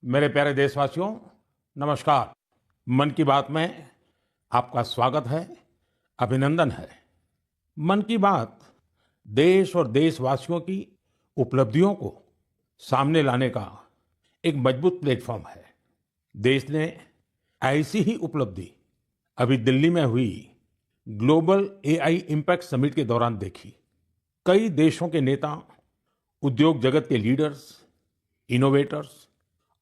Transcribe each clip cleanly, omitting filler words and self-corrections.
मेरे प्यारे देशवासियों, नमस्कार। मन की बात में आपका स्वागत है, अभिनंदन है। मन की बात देश और देशवासियों की उपलब्धियों को सामने लाने का एक मजबूत प्लेटफॉर्म है। देश ने ऐसी ही उपलब्धि अभी दिल्ली में हुई ग्लोबल एआई इम्पैक्ट समिट के दौरान देखी। कई देशों के नेता, उद्योग जगत के लीडर्स, इनोवेटर्स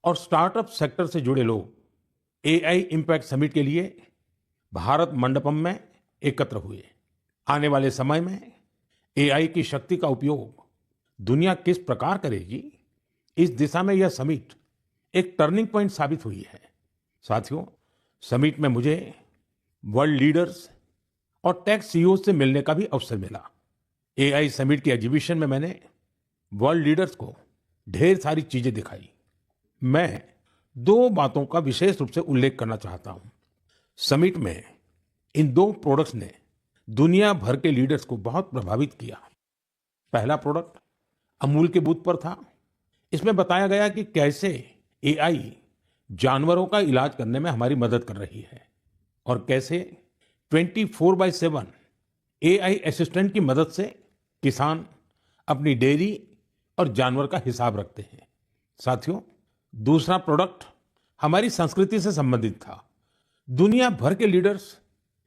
और स्टार्टअप सेक्टर से जुड़े लोग एआई इम्पैक्ट समिट के लिए भारत मंडपम में एकत्र हुए। आने वाले समय में एआई की शक्ति का उपयोग दुनिया किस प्रकार करेगी, इस दिशा में यह समिट एक टर्निंग पॉइंट साबित हुई है। साथियों, समिट में मुझे वर्ल्ड लीडर्स और टेक सीईओ से मिलने का भी अवसर मिला। एआई समिट की एग्जीबिशन में मैंने वर्ल्ड लीडर्स को ढेर सारी चीजें दिखाई। मैं दो बातों का विशेष रूप से उल्लेख करना चाहता हूं। समिट में इन दो प्रोडक्ट्स ने दुनिया भर के लीडर्स को बहुत प्रभावित किया। पहला प्रोडक्ट अमूल के बूथ पर था। इसमें बताया गया कि कैसे एआई जानवरों का इलाज करने में हमारी मदद कर रही है और कैसे 24/7 एआई असिस्टेंट की मदद से किसान अपनी डेयरी और जानवर का हिसाब रखते हैं। साथियों, दूसरा प्रोडक्ट हमारी संस्कृति से संबंधित था। दुनिया भर के लीडर्स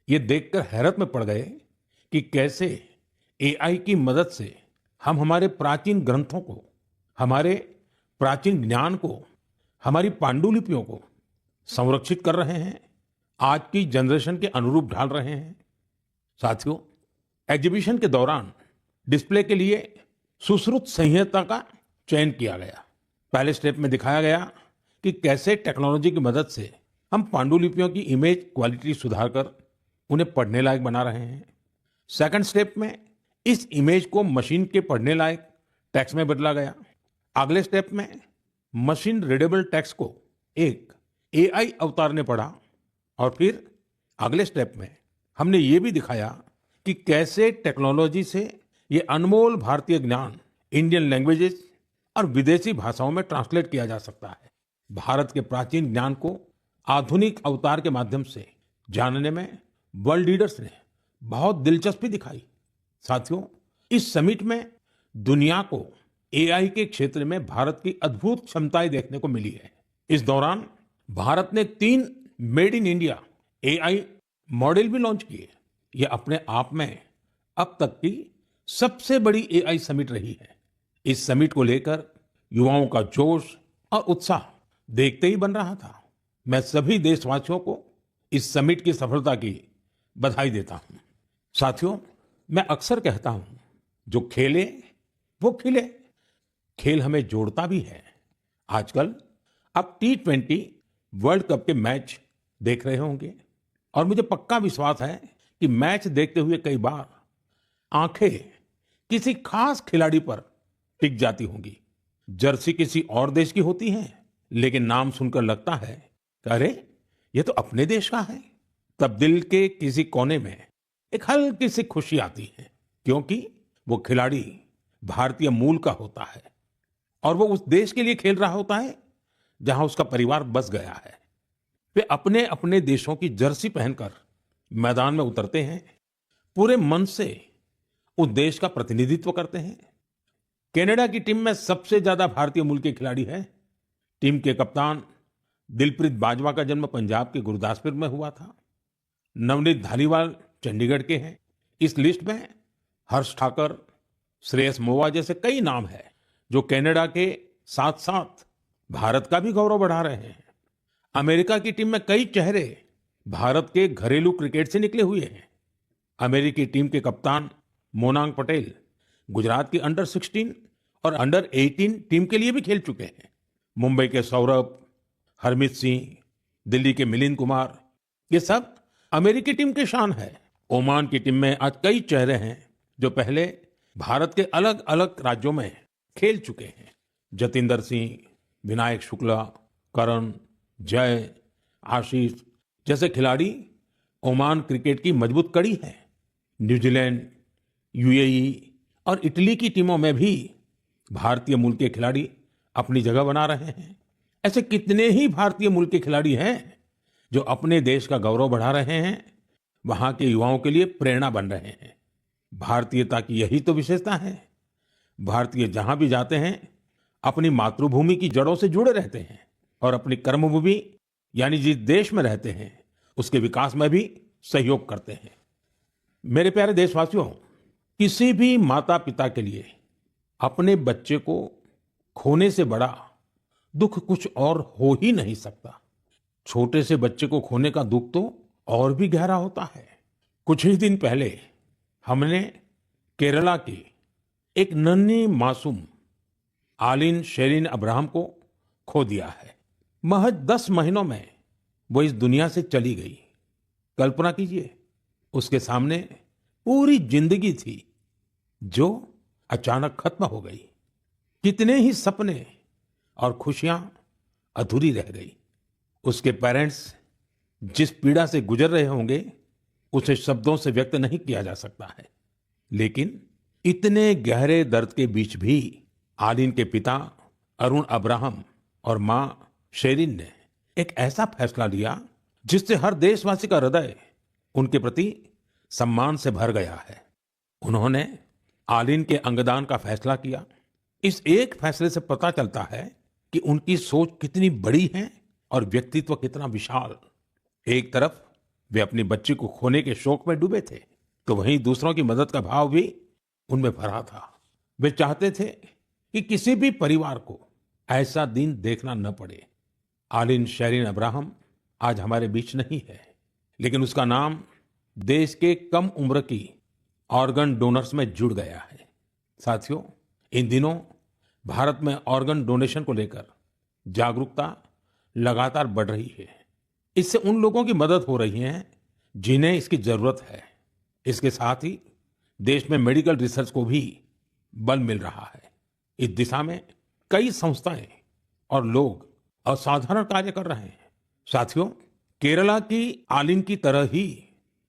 ये देखकर हैरत में पड़ गए कि कैसे एआई की मदद से हम हमारे प्राचीन ग्रंथों को, हमारे प्राचीन ज्ञान को, हमारी पांडुलिपियों को संरक्षित कर रहे हैं, आज की जनरेशन के अनुरूप ढाल रहे हैं। साथियों, एग्जीबिशन के दौरान डिस्प्ले के लिए सुश्रुत संहिता का चयन किया गया। पहले स्टेप में दिखाया गया कि कैसे टेक्नोलॉजी की मदद से हम पांडुलिपियों की इमेज क्वालिटी सुधारकर उन्हें पढ़ने लायक बना रहे हैं। सेकंड स्टेप में इस इमेज को मशीन के पढ़ने लायक टेक्स्ट में बदला गया। अगले स्टेप में मशीन रीडेबल टेक्स्ट को एक एआई अवतार ने पढ़ा और फिर अगले स्टेप में हमने ये भी दिखाया कि कैसे टेक्नोलॉजी से ये अनमोल भारतीय ज्ञान इंडियन लैंग्वेजेस और विदेशी भाषाओं में ट्रांसलेट किया जा सकता है। भारत के प्राचीन ज्ञान को आधुनिक अवतार के माध्यम से जानने में वर्ल्ड लीडर्स ने बहुत दिलचस्पी दिखाई। साथियों, इस समिट में दुनिया को एआई के क्षेत्र में भारत की अद्भुत क्षमताएं देखने को मिली है। इस दौरान भारत ने 3 made in India AI model भी लॉन्च किए। यह अपने आप में अब तक की सबसे बड़ी एआई समिट रही है। इस समिट को लेकर युवाओं का जोश और उत्साह देखते ही बन रहा था। मैं सभी देशवासियों को इस समिट की सफलता की बधाई देता हूं। साथियों, मैं अक्सर कहता हूं, जो खेले वो खिले। खेल हमें जोड़ता भी है। आजकल आप T20 वर्ल्ड कप के मैच देख रहे होंगे और मुझे पक्का विश्वास है कि मैच देखते हुए कई बार आंखें किसी खास खिलाड़ी पर टिक जाती होंगी। जर्सी किसी और देश की होती है, लेकिन नाम सुनकर लगता है कि अरे, ये तो अपने देश का है। तब दिल के किसी कोने में एक हल्की सी खुशी आती है, क्योंकि वो खिलाड़ी भारतीय मूल का होता है और वो उस देश के लिए खेल रहा होता है जहां उसका परिवार बस गया है। वे अपने अपने देशों की जर्सी पहनकर मैदान में उतरते हैं, पूरे मन से उस देश का प्रतिनिधित्व करते हैं। कनाडा की टीम में सबसे ज्यादा भारतीय मूल के खिलाड़ी हैं। टीम के कप्तान दिलप्रीत बाजवा का जन्म पंजाब के गुरदासपुर में हुआ था। नवनीत धालीवाल चंडीगढ़ के हैं। इस लिस्ट में हर्ष ठाकर, श्रेयस मोवा जैसे कई नाम हैं जो कनाडा के साथ साथ भारत का भी गौरव बढ़ा रहे हैं। अमेरिका की टीम में कई चेहरे भारत के घरेलू क्रिकेट से निकले हुए हैं। अमेरिकी टीम के कप्तान मोनांग पटेल गुजरात की अंडर 16 और अंडर 18 टीम के लिए भी खेल चुके हैं। मुंबई के सौरभ, हरमीत सिंह, दिल्ली के मिलिंद कुमार, ये सब अमेरिकी टीम की शान है। ओमान की टीम में आज कई चेहरे हैं जो पहले भारत के अलग अलग राज्यों में खेल चुके हैं। जतिंदर सिंह, विनायक शुक्ला, करण, जय, आशीष जैसे खिलाड़ी ओमान क्रिकेट की मजबूत कड़ी है। न्यूजीलैंड, यूएई और इटली की टीमों में भी भारतीय मूल के खिलाड़ी अपनी जगह बना रहे हैं। ऐसे कितने ही भारतीय मूल के खिलाड़ी हैं जो अपने देश का गौरव बढ़ा रहे हैं, वहां के युवाओं के लिए प्रेरणा बन रहे हैं। भारतीयता की यही तो विशेषता है। भारतीय जहां भी जाते हैं, अपनी मातृभूमि की जड़ों से जुड़े रहते हैं और अपनी कर्मभूमि यानी जिस देश में रहते हैं, उसके विकास में भी सहयोग करते हैं। मेरे प्यारे देशवासियों, किसी भी माता पिता के लिए अपने बच्चे को खोने से बड़ा दुख कुछ और हो ही नहीं सकता। छोटे से बच्चे को खोने का दुख तो और भी गहरा होता है। कुछ ही दिन पहले हमने केरला की एक नन्ही मासूम आलिन शेरिन अब्राहम को खो दिया है। महज 10 महीनों में वो इस दुनिया से चली गई। कल्पना कीजिए, उसके सामने पूरी जिंदगी थी जो अचानक खत्म हो गई। कितने ही सपने और खुशियां अधूरी रह गई। उसके पेरेंट्स जिस पीड़ा से गुजर रहे होंगे, उसे शब्दों से व्यक्त नहीं किया जा सकता है। लेकिन इतने गहरे दर्द के बीच भी आलिन के पिता अरुण अब्राहम और मां शेरिन ने एक ऐसा फैसला लिया जिससे हर देशवासी का हृदय उनके प्रति सम्मान से भर गया है। उन्होंने आलिन के अंगदान का फैसला किया। इस एक फैसले से पता चलता है कि उनकी सोच कितनी बड़ी है और व्यक्तित्व कितना विशाल। एक तरफ वे अपनी बच्ची को खोने के शोक में डूबे थे, तो वहीं दूसरों की मदद का भाव भी उनमें भरा था। वे चाहते थे कि किसी भी परिवार को ऐसा दिन देखना न पड़े। आलिन शेरिन अब्राहम आज हमारे बीच नहीं है, लेकिन उसका नाम देश के कम उम्र की ऑर्गन डोनर्स में जुड़ गया है। साथियों, इन दिनों भारत में ऑर्गन डोनेशन को लेकर जागरूकता लगातार बढ़ रही है। इससे उन लोगों की मदद हो रही है जिन्हें इसकी जरूरत है। इसके साथ ही देश में मेडिकल रिसर्च को भी बल मिल रहा है। इस दिशा में कई संस्थाएं और लोग असाधारण कार्य कर रहे हैं। साथियों, केरला की आलिन की तरह ही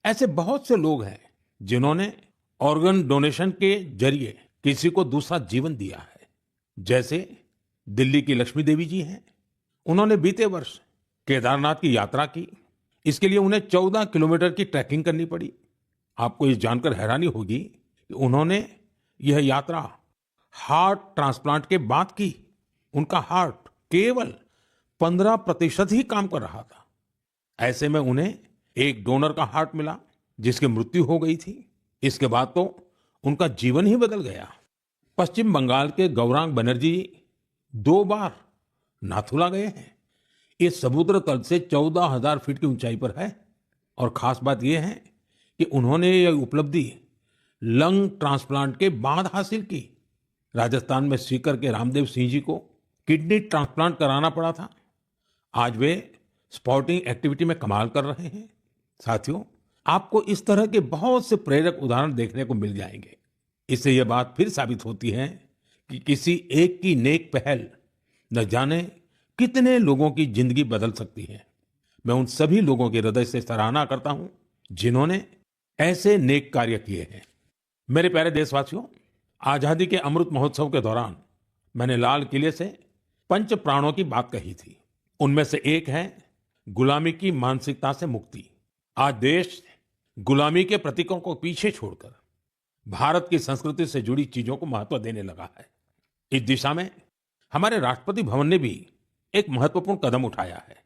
ऐसे बहुत से लोग हैं जिन्होंने ऑर्गन डोनेशन के जरिए किसी को दूसरा जीवन दिया है। जैसे दिल्ली की लक्ष्मी देवी जी हैं। उन्होंने बीते वर्ष केदारनाथ की यात्रा की। इसके लिए उन्हें 14 किलोमीटर की ट्रैकिंग करनी पड़ी। आपको ये जानकर हैरानी होगी कि उन्होंने यह यात्रा हार्ट ट्रांसप्लांट के बाद की। उनका हार्ट केवल 15% ही काम कर रहा था। ऐसे में उन्हें एक डोनर का हार्ट मिला जिसकी मृत्यु हो गई थी। इसके बाद तो उनका जीवन ही बदल गया। पश्चिम बंगाल के गौरांग बनर्जी 2 बार नाथुला गए हैं। ये समुद्र तल से 14,000 फीट की ऊंचाई पर है और खास बात यह है कि उन्होंने यह उपलब्धि लंग ट्रांसप्लांट के बाद हासिल की। राजस्थान में सीकर के रामदेव सिंह जी को किडनी ट्रांसप्लांट कराना पड़ा था। आज वे स्पोर्टिंग एक्टिविटी में कमाल कर रहे हैं। साथियों, आपको इस तरह के बहुत से प्रेरक उदाहरण देखने को मिल जाएंगे। इससे यह बात फिर साबित होती है कि किसी एक की नेक पहल न जाने कितने लोगों की जिंदगी बदल सकती है। मैं उन सभी लोगों के हृदय से सराहना करता हूं जिन्होंने ऐसे नेक कार्य किए हैं। मेरे प्यारे देशवासियों, आजादी के अमृत महोत्सव के दौरान मैंने लाल किले से पंच प्राणों की बात कही थी। उनमें से एक है गुलामी की मानसिकता से मुक्ति। आज देश गुलामी के प्रतीकों को पीछे छोड़कर भारत की संस्कृति से जुड़ी चीजों को महत्व देने लगा है। इस दिशा में हमारे राष्ट्रपति भवन ने भी एक महत्वपूर्ण कदम उठाया है।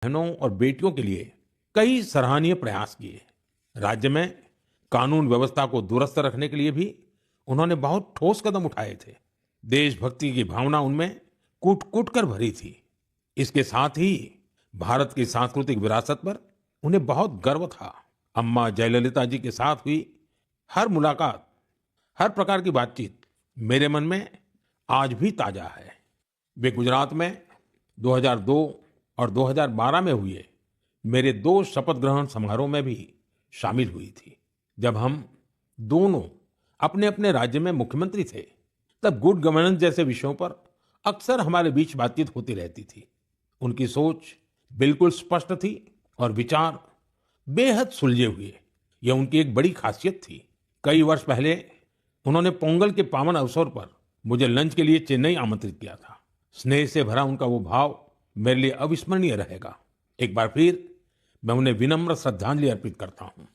बहनों और बेटियों के लिए कई सराहनीय प्रयास किए। राज्य में कानून व्यवस्था को दुरुस्त रखने के लिए भी उन्होंने बहुत ठोस कदम उठाए थे। देशभक्ति की भावना उनमें कूट-कूट कर भरी थी। इसके साथ ही भारत की सांस्कृतिक विरासत पर उन्हें बहुत गर्व था। अम्मा जयललिता जी के साथ हुई हर मुलाकात, हर प्रकार की बातचीत मेरे मन में आज भी ताजा है। वे गुजरात में 2002 और 2012 में हुए मेरे 2 शपथ ग्रहण समारोह में भी शामिल हुई थी। जब हम दोनों अपने अपने राज्य में मुख्यमंत्री थे, तब गुड गवर्नेंस जैसे विषयों पर अक्सर हमारे बीच बातचीत होती रहती थी। उनकी सोच बिल्कुल स्पष्ट थी और विचार बेहद सुलझे हुए। यह उनकी एक बड़ी खासियत थी। कई वर्ष पहले उन्होंने पोंगल के पावन अवसर पर मुझे लंच के लिए चेन्नई आमंत्रित किया था। स्नेह से भरा उनका वो भाव मेरे लिए अविस्मरणीय रहेगा। एक बार फिर मैं उन्हें विनम्र श्रद्धांजलि अर्पित करता हूँ।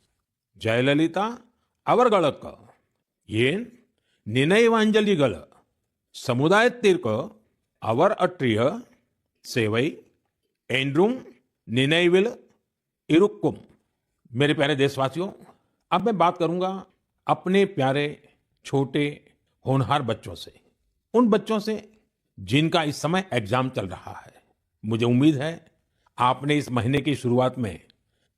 जयललिता अवरगड़क ये निनयवांजलिगल समुदाय तीर्क अवर अट्रिय सेवई एंड्रुम निनयविल इरुक्कुम। मेरे प्यारे देशवासियों, अब मैं बात करूंगा अपने प्यारे छोटे होनहार बच्चों से, उन बच्चों से जिनका इस समय एग्जाम चल रहा है। मुझे उम्मीद है आपने इस महीने की शुरुआत में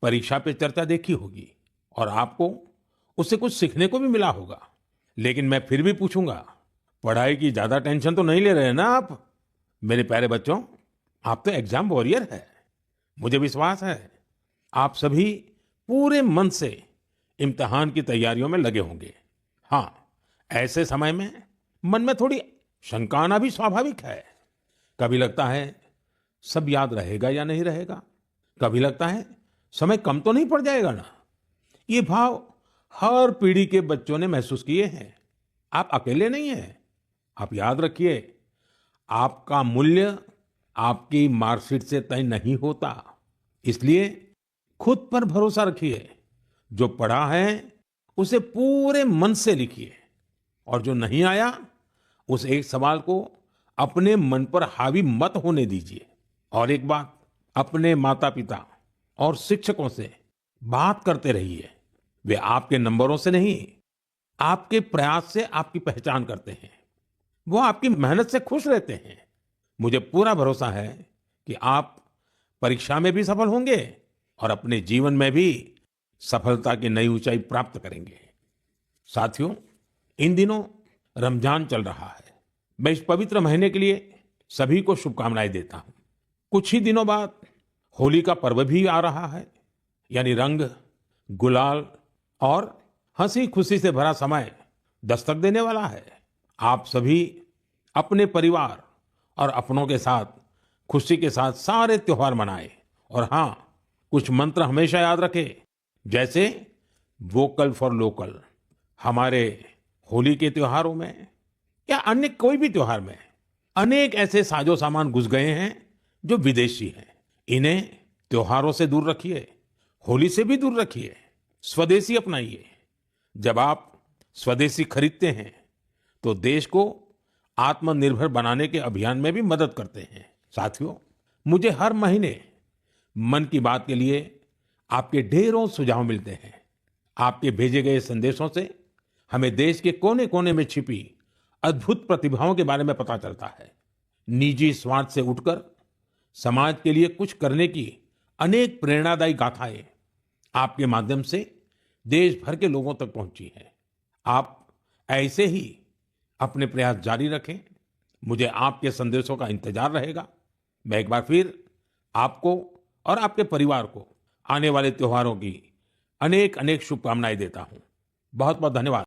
परीक्षा पे चर्चा देखी होगी और आपको उससे कुछ सीखने को भी मिला होगा। लेकिन मैं फिर भी पूछूंगा, पढ़ाई की ज्यादा टेंशन तो नहीं ले रहे हैं ना आप? मेरे प्यारे बच्चों, आप तो एग्जाम वॉरियर है। मुझे विश्वास है आप सभी पूरे मन से इम्तिहान की तैयारियों में लगे होंगे। हाँ, ऐसे समय में मन में थोड़ी शंका आना भी स्वाभाविक है। कभी लगता है सब याद रहेगा या नहीं रहेगा, कभी लगता है समय कम तो नहीं पड़ जाएगा ना। ये भाव हर पीढ़ी के बच्चों ने महसूस किए हैं। आप अकेले नहीं हैं। आप याद रखिए, आपका मूल्य आपकी मार्कशीट से तय नहीं होता। इसलिए खुद पर भरोसा रखिए। जो पढ़ा है उसे पूरे मन से लिखिए और जो नहीं आया उस एक सवाल को अपने मन पर हावी मत होने दीजिए। और एक बात, अपने माता पिता और शिक्षकों से बात करते रहिए। वे आपके नंबरों से नहीं, आपके प्रयास से आपकी पहचान करते हैं। वो आपकी मेहनत से खुश रहते हैं। मुझे पूरा भरोसा है कि आप परीक्षा में भी सफल होंगे और अपने जीवन में भी सफलता की नई ऊंचाई प्राप्त करेंगे। साथियों, इन दिनों रमजान चल रहा है। मैं इस पवित्र महीने के लिए सभी को शुभकामनाएं देता हूं। कुछ ही दिनों बाद होली का पर्व भी आ रहा है, यानी रंग, गुलाल और हंसी खुशी से भरा समय दस्तक देने वाला है। आप सभी अपने परिवार और अपनों के साथ खुशी के साथ सारे त्योहार मनाएं। और हाँ, कुछ मंत्र हमेशा याद रखें, जैसे वोकल फॉर लोकल। हमारे होली के त्योहारों में या अन्य कोई भी त्योहार में अनेक ऐसे साजो सामान घुस गए हैं जो विदेशी हैं। इन्हें त्योहारों से दूर रखिए, होली से भी दूर रखिए, स्वदेशी अपनाइए। जब आप स्वदेशी खरीदते हैं तो देश को आत्मनिर्भर बनाने के अभियान में भी मदद करते हैं। साथियों, मुझे हर महीने मन की बात के लिए आपके ढेरों सुझाव मिलते हैं। आपके भेजे गए संदेशों से हमें देश के कोने कोने में छिपी अद्भुत प्रतिभाओं के बारे में पता चलता है। निजी स्वार्थ से उठकर समाज के लिए कुछ करने की अनेक प्रेरणादायी गाथाएं आपके माध्यम से देश भर के लोगों तक पहुंची हैं। आप ऐसे ही अपने प्रयास जारी रखें। मुझे आपके संदेशों का इंतजार रहेगा। मैं एक बार फिर आपको और आपके परिवार को आने वाले त्योहारों की अनेक अनेक शुभकामनाएं देता हूं। बहुत बहुत धन्यवाद।